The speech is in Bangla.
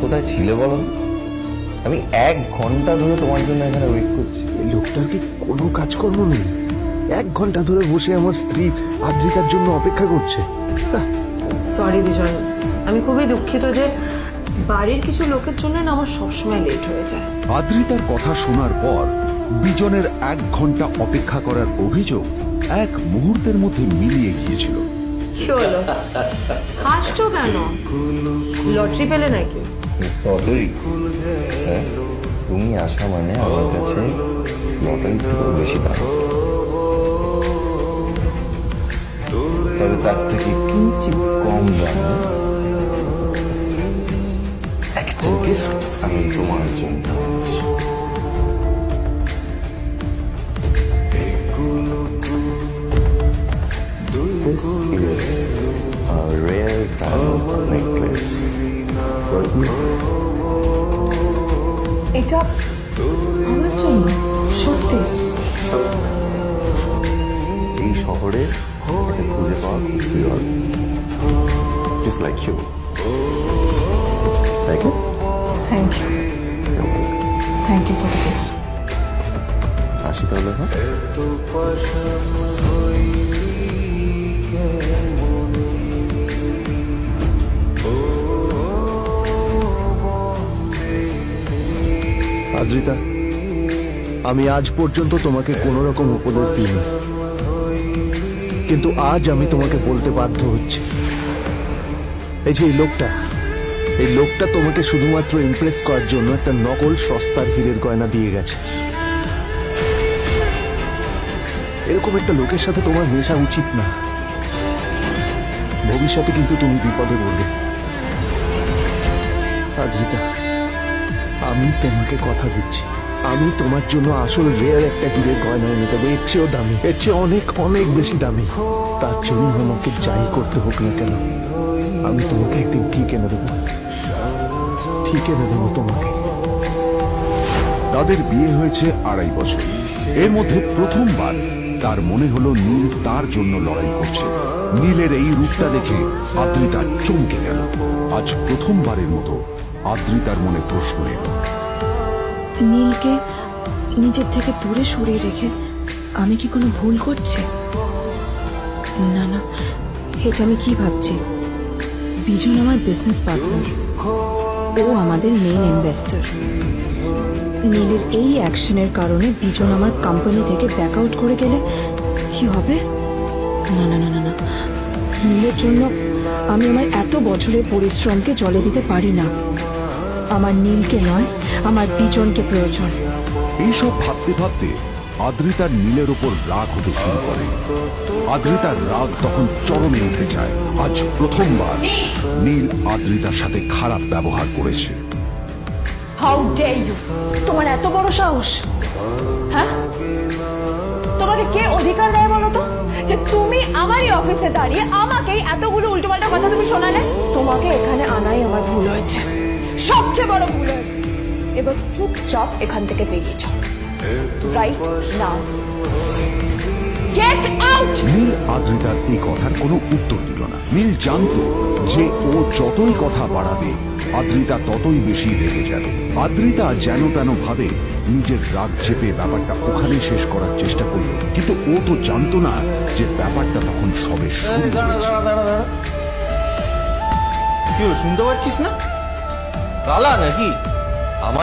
কোথায় ছিলে বলো? আমি 1 ঘন্টা ধরে তোমার জন্য এখানে ওয়েট করছি। এই লোকটার কি কোনো কাজকর্ম নেই? 1 ঘন্টা ধরে বসে আমার স্ত্রী আদ্রিকার জন্য অপেক্ষা করছে। সরি বিজন, আমি খুবই দুঃখিত যে বাড়ির কিছু লোকের জন্য না আমার সবসময় লেট হয়ে যায়। আদ্রিতার কথা শোনার পর বিজনের 1 ঘন্টা অপেক্ষা করার অভিযোগ 1 মুহূর্তের মধ্যে মিলিয়ে গিয়েছিল। কি হলো, হাসছো কেন? লটারি পেলে নাকি? লটারি? হ্যাঁ, তুমি আসা মানে আমার কাছে লটারির থেকেও বেশি দাম। তবে তার থেকে কিঞ্চিত কম দামে একটা গিফট আমি তোমার জন্য আনছি। This is a rare diamond necklace. এটা আমার জন্য? সত্যি? এই শহরে এটা খুঁজে পাওয়া খুব বিরল। Just like you. Like it? Thank you, thank you for the gift. আসি তাহলে, হ্যাঁ? আদ্রিতা, আমি আজ পর্যন্ত তোমাকে কোনো রকম উপদেশ দিইনি, কিন্তু আজ আমি তোমাকে বলতে বাধ্য হচ্ছি। এই যে এই লোকটা তোমাকে শুধুমাত্র ইমপ্রেস করার জন্য একটা নকল সস্তার হীরের গয়না দিয়ে গেছে। এরকম একটা লোকের সাথে তোমার মেশা উচিত না। ভবিষ্যতে কিন্তু তুমি বিপদে পড়বে। আদ্রিতা, আমি তোমাকে কথা দিচ্ছি, আমি তোমার জন্য আসল রেয়ার একটা হীরের গয়না এনে দেবো। এর চেয়েও দামি, এর চেয়ে অনেক অনেক বেশি দামি। তার জন্য আমাকে যাই করতে হোক না কেন, আমি তোমাকে একদিন ঠিক এনে দেবো, ঠিক এনে দেবো তোমাকে। তাদের বিয়ে হয়েছে 2.5 বছর। এর মধ্যে প্রথমবার তার মনে হলো নীল তার জন্য লড়াই করছে। নীলের এই রূপটা দেখে আদ্রিতা চমকে গেল। আজ প্রথমবারের মতো আদ্রিতার মনে প্রশ্ন এলো, নীলকে নিজের থেকে দূরে সরিয়ে রেখে আমি কি কোনো ভুল করছি? না না, এটা আমি কি ভাবছি? বিজন আমার বিজনেস পার্টনার, ও আমাদের মেইন ইনভেস্টর। নীলের এই অ্যাকশনের কারণে বিজন আমার কোম্পানি থেকে ব্যাক আউট করে গেলে কি হবে? না না না না না, নীলের জন্য আমি আমার এত বছরের পরিশ্রমকে জলে দিতে পারি না। আমার নীলকে নয়, আমার বিজনকে প্রয়োজন। এইসব ভাবতে ভাবতে আদ্রিতার নীলের ওপর রাগ হতে শুরু করে। আদ্রিতার রাগ তখন চরমে উঠে যায়। আজ প্রথমবার নীল আদ্রিতার সাথে খারাপ ব্যবহার করেছে। How dare you! তোমার এত বড় সাহস! হ্যাঁ, তোমাকে কে অধিকার দেয় বলো তো যে তুমি আমারই অফিসে দাঁড়িয়ে আমাকেই এতগুলো উল্টোপাল্টা কথা তুমি শোনালে? তোমাকে এখানে আনাই আমার ভুল হয়েছে, সবচেয়ে বড় ভুল হয়েছে। এবার চুপচাপ এখান থেকে বেরিয়ে যাও, right now. Get out! Neel আদ্রিতার এই কথার কোনো উত্তর দিল না। নীল জানতো যে ও যতই কথা বাড়াবে আদ্রিতা ততই বেশি রেগে যাবে। আদ্রিতা যেন তেন ভাবে নিজের রাগ চেপে ব্যাপারটা ওখানে শেষ করার চেষ্টা করল, কিন্তু ও তো জানতো না যে ব্যাপারটা তখন সবে শুরু হয়েছে। কি হলো, শুনতে পাচ্ছিস না? গালা নাকি?